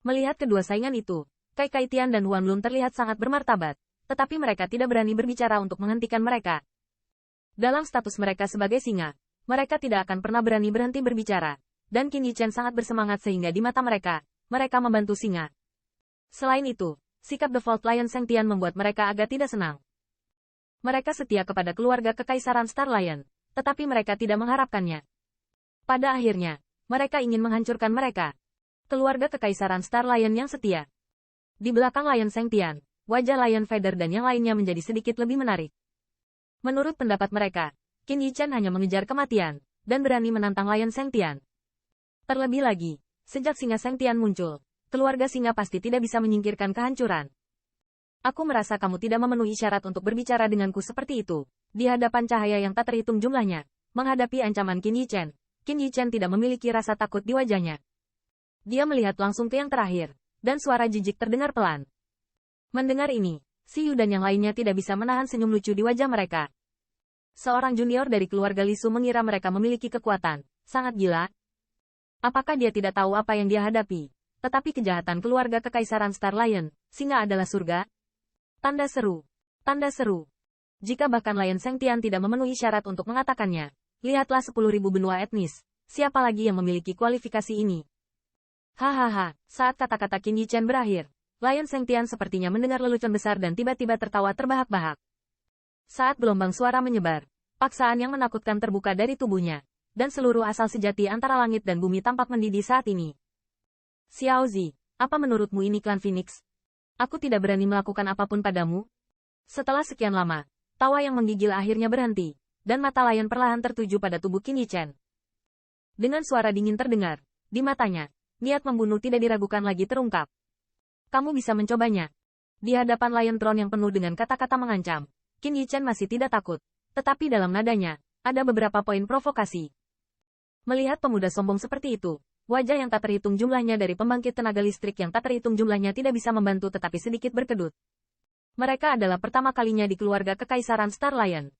Melihat kedua saingan itu, Kai Kai Tian dan Huan Lun terlihat sangat bermartabat, tetapi mereka tidak berani berbicara untuk menghentikan mereka. Dalam status mereka sebagai singa, mereka tidak akan pernah berani berhenti berbicara, dan Qin Yichen sangat bersemangat sehingga di mata mereka, mereka membantu singa. Selain itu, sikap The Fault Lion Sheng Tian membuat mereka agak tidak senang. Mereka setia kepada keluarga Kekaisaran Star Lion, tetapi mereka tidak mengharapkannya. Pada akhirnya, mereka ingin menghancurkan mereka. Keluarga Kekaisaran Star Lion yang setia. Di belakang Lion Sheng Tian, wajah Lion Feather dan yang lainnya menjadi sedikit lebih menarik. Menurut pendapat mereka, Qin Yichen hanya mengejar kematian, dan berani menantang Lion Sheng Tian. Terlebih lagi, sejak singa Sheng Tian muncul, keluarga singa pasti tidak bisa menyingkirkan kehancuran. Aku merasa kamu tidak memenuhi syarat untuk berbicara denganku seperti itu. Di hadapan cahaya yang tak terhitung jumlahnya, menghadapi ancaman Qin Yichen tidak memiliki rasa takut di wajahnya. Dia melihat langsung ke yang terakhir, dan suara jijik terdengar pelan. Mendengar ini, Si Yu dan yang lainnya tidak bisa menahan senyum lucu di wajah mereka. Seorang junior dari keluarga Li Su mengira mereka memiliki kekuatan sangat gila. Apakah dia tidak tahu apa yang dia hadapi? Tetapi kejahatan keluarga Kekaisaran Star Lion, singa adalah surga? Tanda seru. Tanda seru. Jika bahkan Lion Sheng Tian tidak memenuhi syarat untuk mengatakannya, lihatlah 10.000 benua etnis, siapa lagi yang memiliki kualifikasi ini? Hahaha, saat kata-kata Qin Yichen berakhir, Lion Sheng Tian sepertinya mendengar lelucon besar dan tiba-tiba tertawa terbahak-bahak. Saat gelombang suara menyebar, paksaan yang menakutkan terbuka dari tubuhnya, dan seluruh asal sejati antara langit dan bumi tampak mendidih saat ini. Xiao Zi, apa menurutmu ini klan Phoenix? Aku tidak berani melakukan apapun padamu. Setelah sekian lama, tawa yang menggigil akhirnya berhenti, dan mata Lion perlahan tertuju pada tubuh Qin Yichen. Dengan suara dingin terdengar, di matanya, niat membunuh tidak diragukan lagi terungkap. Kamu bisa mencobanya. Di hadapan Lion Throne yang penuh dengan kata-kata mengancam, Qin Yichen masih tidak takut, tetapi dalam nadanya, ada beberapa poin provokasi. Melihat pemuda sombong seperti itu, wajah yang tak terhitung jumlahnya dari pembangkit tenaga listrik yang tak terhitung jumlahnya tidak bisa membantu tetapi sedikit berkedut. Mereka adalah pertama kalinya di keluarga Kekaisaran Star Lion.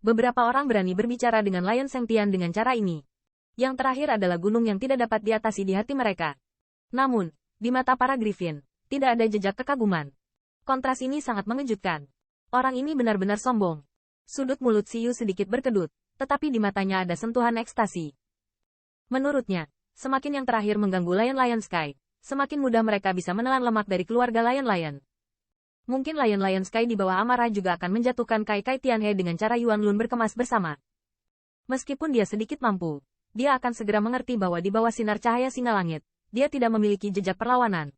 Beberapa orang berani berbicara dengan Lion Sheng Tian dengan cara ini. Yang terakhir adalah gunung yang tidak dapat diatasi di hati mereka. Namun, di mata para Griffin, tidak ada jejak kekaguman. Kontras ini sangat mengejutkan. Orang ini benar-benar sombong. Sudut mulut Si Yu sedikit berkedut, tetapi di matanya ada sentuhan ekstasi. Menurutnya, semakin yang terakhir mengganggu Lion Sky, semakin mudah mereka bisa menelan lemak dari keluarga Lion. Mungkin Lion Sky di bawah amarah juga akan menjatuhkan Kai Kai Tianhe dengan cara Yuan Lun berkemas bersama. Meskipun dia sedikit mampu, dia akan segera mengerti bahwa di bawah sinar cahaya singa langit, dia tidak memiliki jejak perlawanan.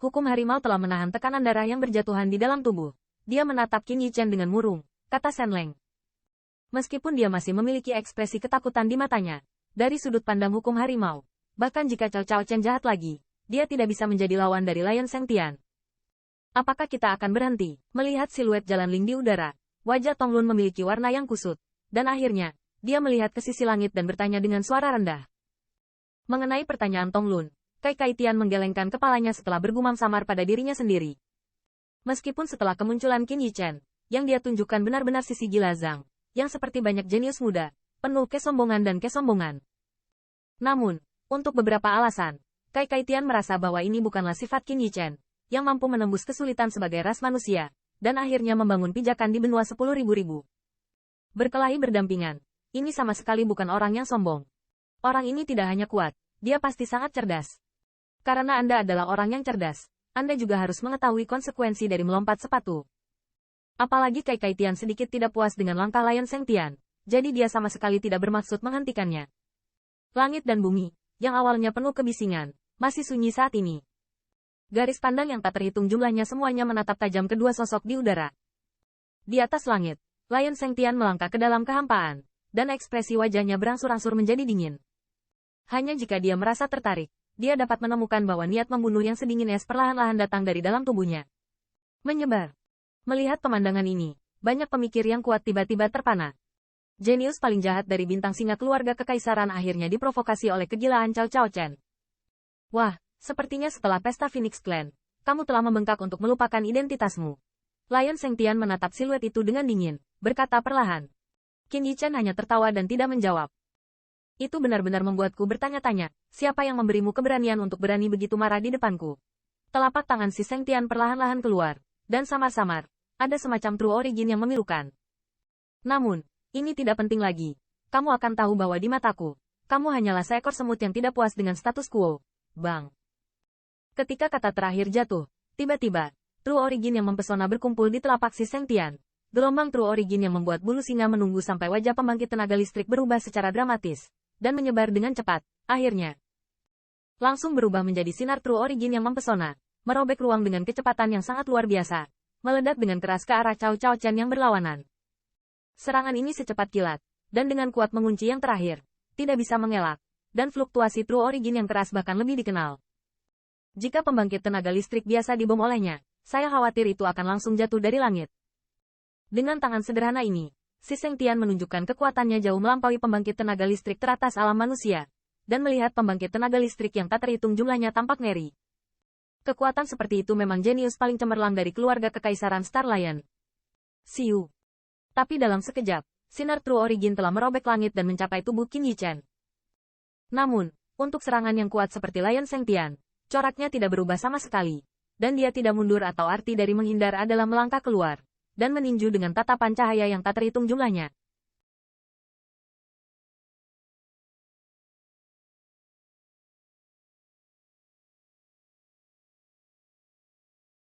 Hukum harimau telah menahan tekanan darah yang berjatuhan di dalam tubuh. Dia menatap Qin Yichen dengan murung, kata Shen Leng. Meskipun dia masih memiliki ekspresi ketakutan di matanya, dari sudut pandang hukum harimau, bahkan jika Cao Chen jahat lagi, dia tidak bisa menjadi lawan dari Lion Sheng Tian. Apakah kita akan berhenti? Melihat siluet Jalan Ling di udara, wajah Tong Lun memiliki warna yang kusut, dan akhirnya, dia melihat ke sisi langit dan bertanya dengan suara rendah. Mengenai pertanyaan Tong Lun, Kai Kai Tian menggelengkan kepalanya setelah bergumam samar pada dirinya sendiri. Meskipun setelah kemunculan Qin Yichen, yang dia tunjukkan benar-benar sisi gila Zhang, yang seperti banyak jenius muda, penuh kesombongan dan kesombongan. Namun, untuk beberapa alasan, Kai Kai Tian merasa bahwa ini bukanlah sifat Qin Yichen, yang mampu menembus kesulitan sebagai ras manusia, dan akhirnya membangun pijakan di benua 10.000. Berkelahi berdampingan, ini sama sekali bukan orang yang sombong. Orang ini tidak hanya kuat, dia pasti sangat cerdas. Karena Anda adalah orang yang cerdas, Anda juga harus mengetahui konsekuensi dari melompat sepatu. Apalagi Kai Kai Tian sedikit tidak puas dengan langkah Lion Sheng Tian. Jadi dia sama sekali tidak bermaksud menghentikannya. Langit dan bumi, yang awalnya penuh kebisingan, masih sunyi saat ini. Garis pandang yang tak terhitung jumlahnya semuanya menatap tajam kedua sosok di udara. Di atas langit, Lion Sheng Tian melangkah ke dalam kehampaan, dan ekspresi wajahnya berangsur-angsur menjadi dingin. Hanya jika dia merasa tertarik, dia dapat menemukan bahwa niat membunuh yang sedingin es perlahan-lahan datang dari dalam tubuhnya. Menyebar. Melihat pemandangan ini, banyak pemikir yang kuat tiba-tiba terpana. Jenius paling jahat dari bintang singa keluarga kekaisaran akhirnya diprovokasi oleh kegilaan Cao Chen. Wah, sepertinya setelah pesta Phoenix Clan, kamu telah membengkak untuk melupakan identitasmu. Lion Sheng Tian menatap siluet itu dengan dingin, berkata perlahan. Qin Yichen hanya tertawa dan tidak menjawab. Itu benar-benar membuatku bertanya-tanya, siapa yang memberimu keberanian untuk berani begitu marah di depanku? Telapak tangan si Seng Tian perlahan-lahan keluar, dan samar-samar, ada semacam true origin yang memilukan. Namun, ini tidak penting lagi. Kamu akan tahu bahwa di mataku, kamu hanyalah seekor semut yang tidak puas dengan status quo. Bang. Ketika kata terakhir jatuh, tiba-tiba, true origin yang mempesona berkumpul di telapak si Seng Tian. Gelombang true origin yang membuat bulu singa menunggu sampai wajah pembangkit tenaga listrik berubah secara dramatis, dan menyebar dengan cepat, akhirnya. Langsung berubah menjadi sinar true origin yang mempesona, merobek ruang dengan kecepatan yang sangat luar biasa, meledak dengan keras ke arah Cao Cao Chen yang berlawanan. Serangan ini secepat kilat, dan dengan kuat mengunci yang terakhir, tidak bisa mengelak, dan fluktuasi true origin yang keras bahkan lebih dikenal. Jika pembangkit tenaga listrik biasa dibom olehnya, saya khawatir itu akan langsung jatuh dari langit. Dengan tangan sederhana ini, si Seng Tian menunjukkan kekuatannya jauh melampaui pembangkit tenaga listrik teratas alam manusia, dan melihat pembangkit tenaga listrik yang tak terhitung jumlahnya tampak ngeri. Kekuatan seperti itu memang jenius paling cemerlang dari keluarga kekaisaran Star Lion. Siu. Tapi dalam sekejap, sinar true origin telah merobek langit dan mencapai tubuh Qin Yichen. Namun, untuk serangan yang kuat seperti Lion Seng Tian, coraknya tidak berubah sama sekali, dan dia tidak mundur atau arti dari menghindar adalah melangkah keluar, dan meninju dengan tatapan cahaya yang tak terhitung jumlahnya.